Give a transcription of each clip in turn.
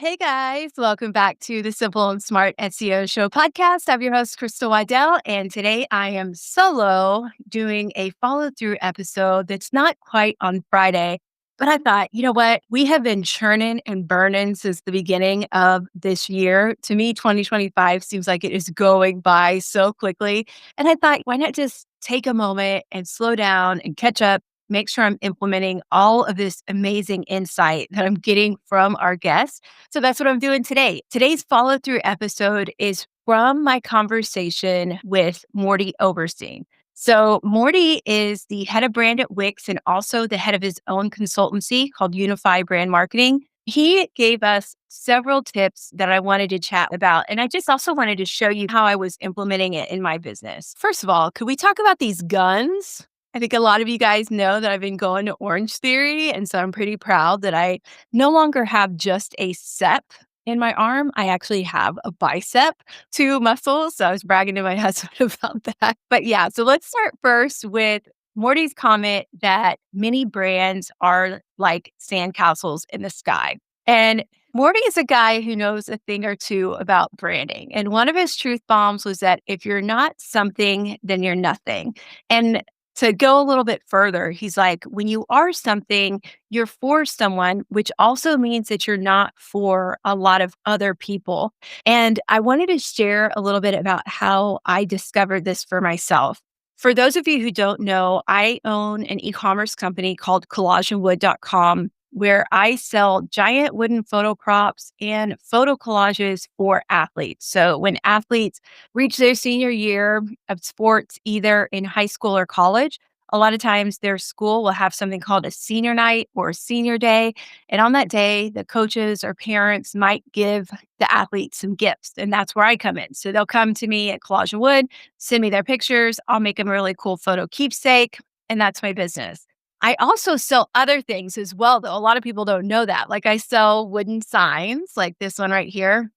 Hey guys, welcome back to the Simple and Smart SEO Show podcast. I'm your host, Crystal Waddell, and today I am solo doing a follow through episode that's not quite on Friday. But I thought, you know what? We have been churning and burning since the beginning of this year. To me, 2025 seems like it is going by so quickly. And I thought, why not just take a moment and slow down and catch up, make sure I'm implementing all of this amazing insight that I'm getting from our guests. So that's what I'm doing today. Today's follow through episode is from my conversation with Mordy Oberstein. So, Mordy is the head of brand at Wix and also the head of his own consultancy called Unify Brand Marketing. He gave us several tips that I wanted to chat about. And I just also wanted to show you how I was implementing it in my business. First of all, could we talk about these guns? I think a lot of you guys know that I've been going to Orange Theory. And so I'm pretty proud that I no longer have just a SEP in my arm. I actually have a bicep, two muscles. So I was bragging to my husband about that. But yeah, so let's start first with Morty's comment that many brands are like sandcastles in the sky. And Morty is a guy who knows a thing or two about branding. And one of his truth bombs was that if you're not something, then you're nothing. And to go a little bit further, he's like, when you are something, you're for someone, which also means that you're not for a lot of other people. And I wanted to share a little bit about how I discovered this for myself. For those of you who don't know, I own an e-commerce company called collageandwood.com, where I sell giant wooden photo props and photo collages for athletes. So when athletes reach their senior year of sports, either in high school or college, a lot of times their school will have something called a senior night or a senior day. And on that day, the coaches or parents might give the athletes some gifts. And that's where I come in. So they'll come to me at Collage and Wood, send me their pictures. I'll make them a really cool photo keepsake. And that's my business. I also sell other things as well, though. A lot of people don't know that. Like I sell wooden signs like this one right here.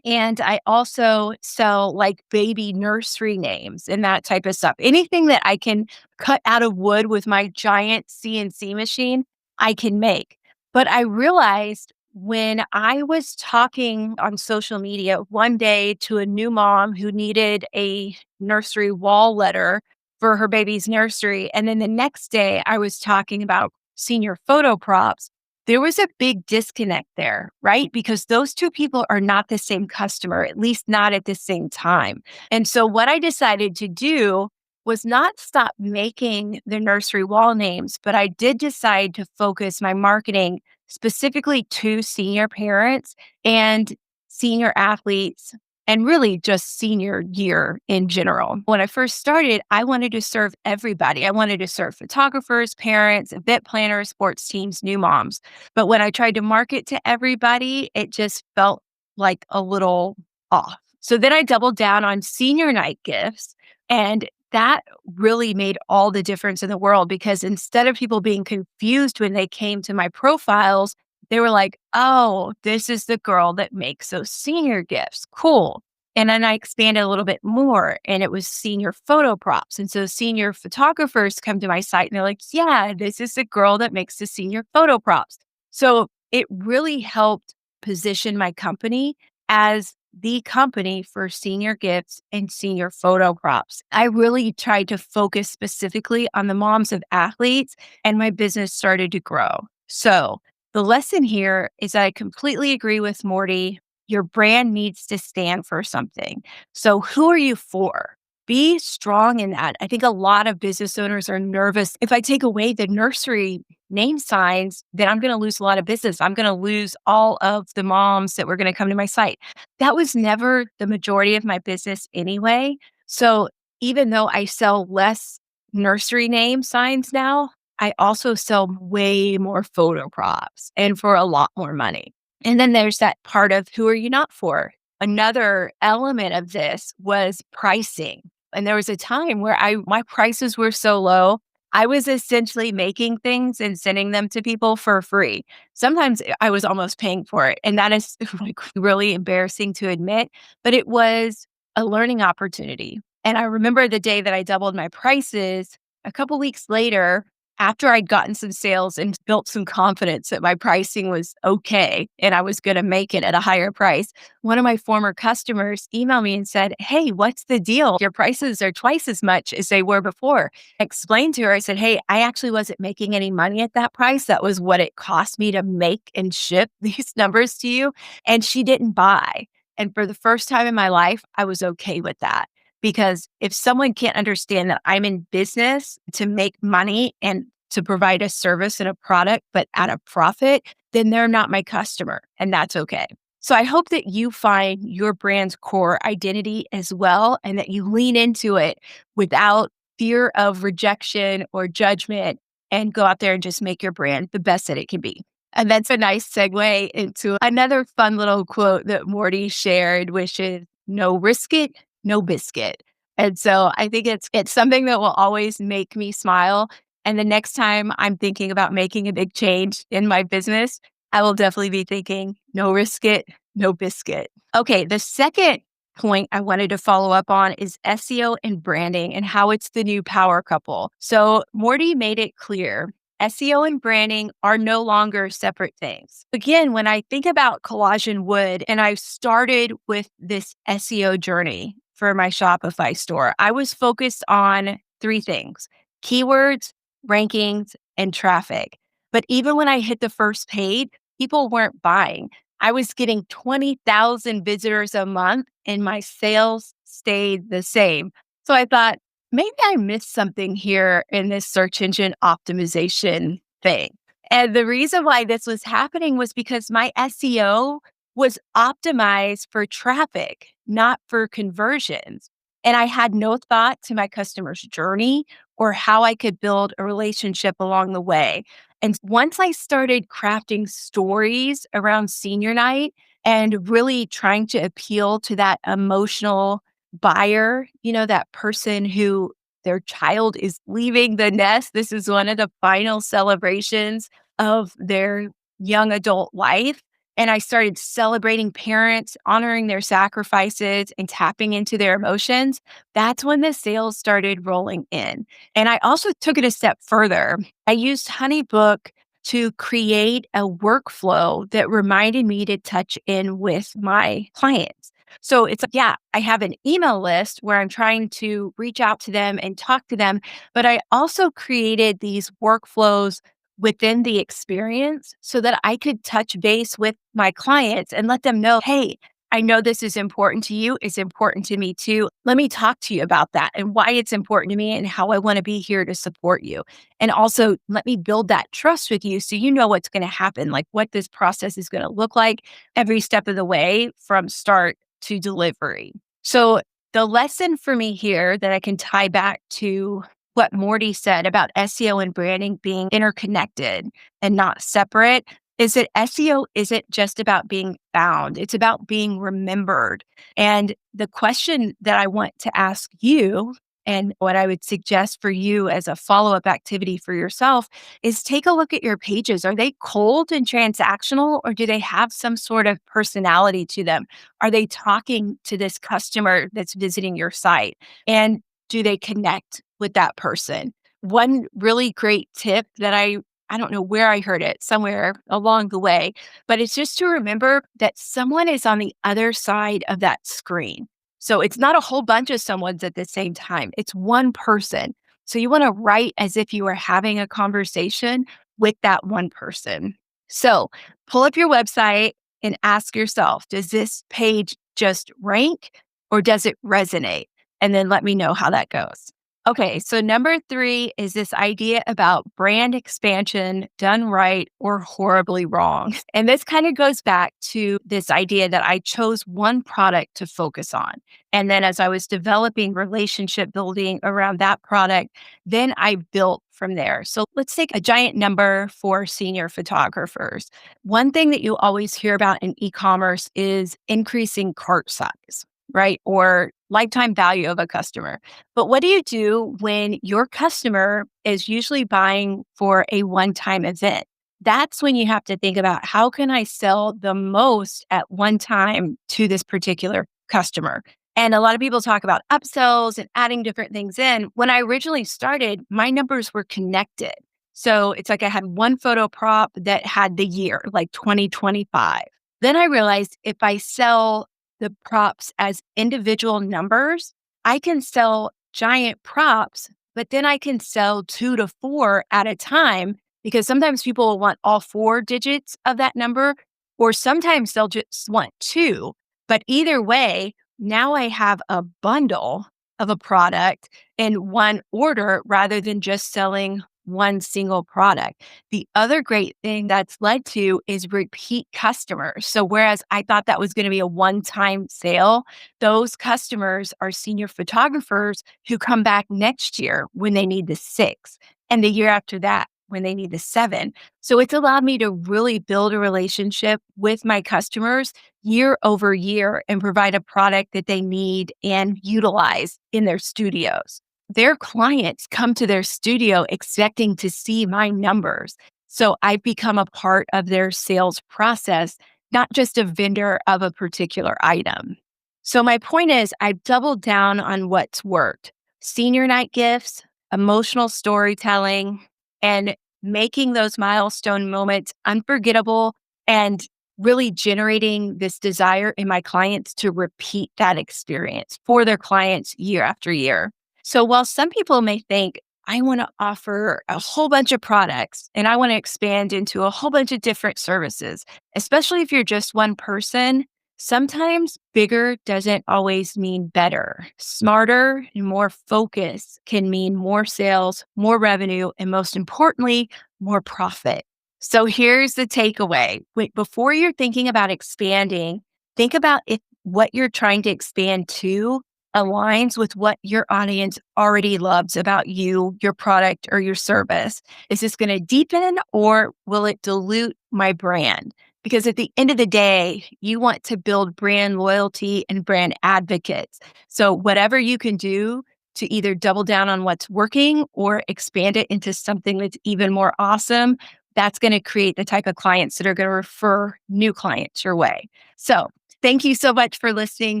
And I also sell like baby nursery names and that type of stuff. Anything that I can cut out of wood with my giant CNC machine, I can make. But I realized when I was talking on social media one day to a new mom who needed a nursery wall letter for her baby's nursery, and then the next day I was talking about senior photo props, there was a big disconnect there, right? Because those two people are not the same customer, at least not at the same time. And so what I decided to do was not stop making the nursery wall names, but I did decide to focus my marketing specifically to senior parents and senior athletes and really just senior year in general. When I first started, I wanted to serve everybody. I wanted to serve photographers, parents, event planners, sports teams, new moms. But when I tried to market to everybody, it just felt like a little off. So then I doubled down on senior night gifts. And that really made all the difference in the world because instead of people being confused when they came to my profiles, they were like, oh, this is the girl that makes those senior gifts. Cool. And then I expanded a little bit more and it was senior photo props. And so senior photographers come to my site and they're like, yeah, this is the girl that makes the senior photo props. So it really helped position my company as the company for senior gifts and senior photo props. I really tried to focus specifically on the moms of athletes and my business started to grow. So the lesson here is that I completely agree with Morty. Your brand needs to stand for something. So who are you for? Be strong in that. I think a lot of business owners are nervous. If I take away the nursery name signs, then I'm going to lose a lot of business. I'm going to lose all of the moms that were going to come to my site. That was never the majority of my business anyway. So even though I sell less nursery name signs now, I also sell way more photo props and for a lot more money. And then there's that part of who are you not for? Another element of this was pricing. And there was a time where my prices were so low, I was essentially making things and sending them to people for free. Sometimes I was almost paying for it. And that is like really embarrassing to admit, but it was a learning opportunity. And I remember the day that I doubled my prices, a couple weeks later, after I'd gotten some sales and built some confidence that my pricing was okay and I was going to make it at a higher price, one of my former customers emailed me and said, "Hey, what's the deal? Your prices are twice as much as they were before." I explained to her, I said, "Hey, I actually wasn't making any money at that price. That was what it cost me to make and ship these numbers to you." And she didn't buy. And for the first time in my life, I was okay with that. Because if someone can't understand that I'm in business to make money and to provide a service and a product, but at a profit, then they're not my customer. And that's okay. So I hope that you find your brand's core identity as well and that you lean into it without fear of rejection or judgment and go out there and just make your brand the best that it can be. And that's a nice segue into another fun little quote that Morty shared, which is no risk it, no biscuit. And so I think it's something that will always make me smile. And the next time I'm thinking about making a big change in my business, I will definitely be thinking no risk it, no biscuit. Okay, the second point I wanted to follow up on is SEO and branding and how it's the new power couple. So Morty made it clear SEO and branding are no longer separate things. Again, when I think about Collagen Wood and I started with this SEO journey for my Shopify store, I was focused on three things: keywords, rankings, and traffic. But even when I hit the first page, people weren't buying. I was getting 20,000 visitors a month and my sales stayed the same. So I thought, maybe I missed something here in this search engine optimization thing. And the reason why this was happening was because my SEO was optimized for traffic, not for conversions. And I had no thought to my customer's journey or how I could build a relationship along the way. And once I started crafting stories around senior night and really trying to appeal to that emotional buyer, that person who their child is leaving the nest. This is one of the final celebrations of their young adult life. And I started celebrating parents, honoring their sacrifices, and tapping into their emotions. That's when the sales started rolling in. And I also took it a step further. I used Honeybook to create a workflow that reminded me to touch in with my clients. So it's like, yeah, I have an email list where I'm trying to reach out to them and talk to them, but I also created these workflows within the experience so that I could touch base with my clients and let them know, hey, I know this is important to you. It's important to me too. Let me talk to you about that and why it's important to me and how I want to be here to support you. And also let me build that trust with you so you know what's going to happen, like what this process is going to look like every step of the way from start to delivery. So the lesson for me here that I can tie back to what Morty said about SEO and branding being interconnected and not separate is that SEO isn't just about being found. It's about being remembered. And the question that I want to ask you and what I would suggest for you as a follow-up activity for yourself is take a look at your pages. Are they cold and transactional or do they have some sort of personality to them? Are they talking to this customer that's visiting your site? And do they connect with that person? One really great tip that I don't know where I heard it, somewhere along the way, but it's just to remember that someone is on the other side of that screen. So it's not a whole bunch of someone's at the same time. It's one person. So you want to write as if you were having a conversation with that one person. So pull up your website and ask yourself, does this page just rank or does it resonate? And then let me know how that goes. Okay, so number 3 is this idea about brand expansion done right or horribly wrong. And this kind of goes back to this idea that I chose one product to focus on. And then as I was developing relationship building around that product, then I built from there. So let's take a giant number for senior photographers. One thing that you always hear about in e-commerce is increasing cart size, right? Or lifetime value of a customer. But what do you do when your customer is usually buying for a one-time event? That's when you have to think about how can I sell the most at one time to this particular customer? And a lot of people talk about upsells and adding different things in. When I originally started, my numbers were connected. So it's like I had one photo prop that had the year, like 2025. Then I realized if I sell the props as individual numbers, I can sell giant props, but then I can sell 2 to 4 at a time because sometimes people will want all 4 digits of that number, or sometimes they'll just want two. But either way, now I have a bundle of a product in one order rather than just selling one single product. The other great thing that's led to is repeat customers. So, whereas I thought that was going to be a one time sale, those customers are senior photographers who come back next year when they need the six, and the year after that when they need the seven. So, it's allowed me to really build a relationship with my customers year over year and provide a product that they need and utilize in their studios. Their clients come to their studio expecting to see my numbers. So I've become a part of their sales process, not just a vendor of a particular item. So my point is, I've doubled down on what's worked: senior night gifts, emotional storytelling, and making those milestone moments unforgettable, and really generating this desire in my clients to repeat that experience for their clients year after year. So while some people may think, I want to offer a whole bunch of products and I want to expand into a whole bunch of different services, especially if you're just one person, sometimes bigger doesn't always mean better. Smarter and more focus can mean more sales, more revenue, and most importantly, more profit. So here's the takeaway. Before you're thinking about expanding, think about if what you're trying to expand to aligns with what your audience already loves about you, your product, or your service. Is this going to deepen or will it dilute my brand? Because at the end of the day, you want to build brand loyalty and brand advocates. So whatever you can do to either double down on what's working or expand it into something that's even more awesome, that's going to create the type of clients that are going to refer new clients your way. So thank you so much for listening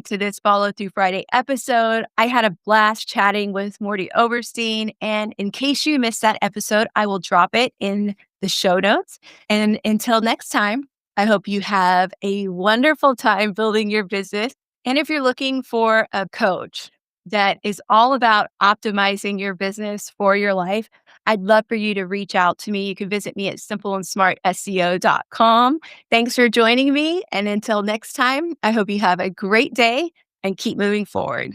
to this Follow Through Friday episode. I had a blast chatting with Mordy Oberstein. And in case you missed that episode, I will drop it in the show notes. And until next time, I hope you have a wonderful time building your business. And if you're looking for a coach that is all about optimizing your business for your life, I'd love for you to reach out to me. You can visit me at simpleandsmartseo.com. Thanks for joining me. And until next time, I hope you have a great day and keep moving forward.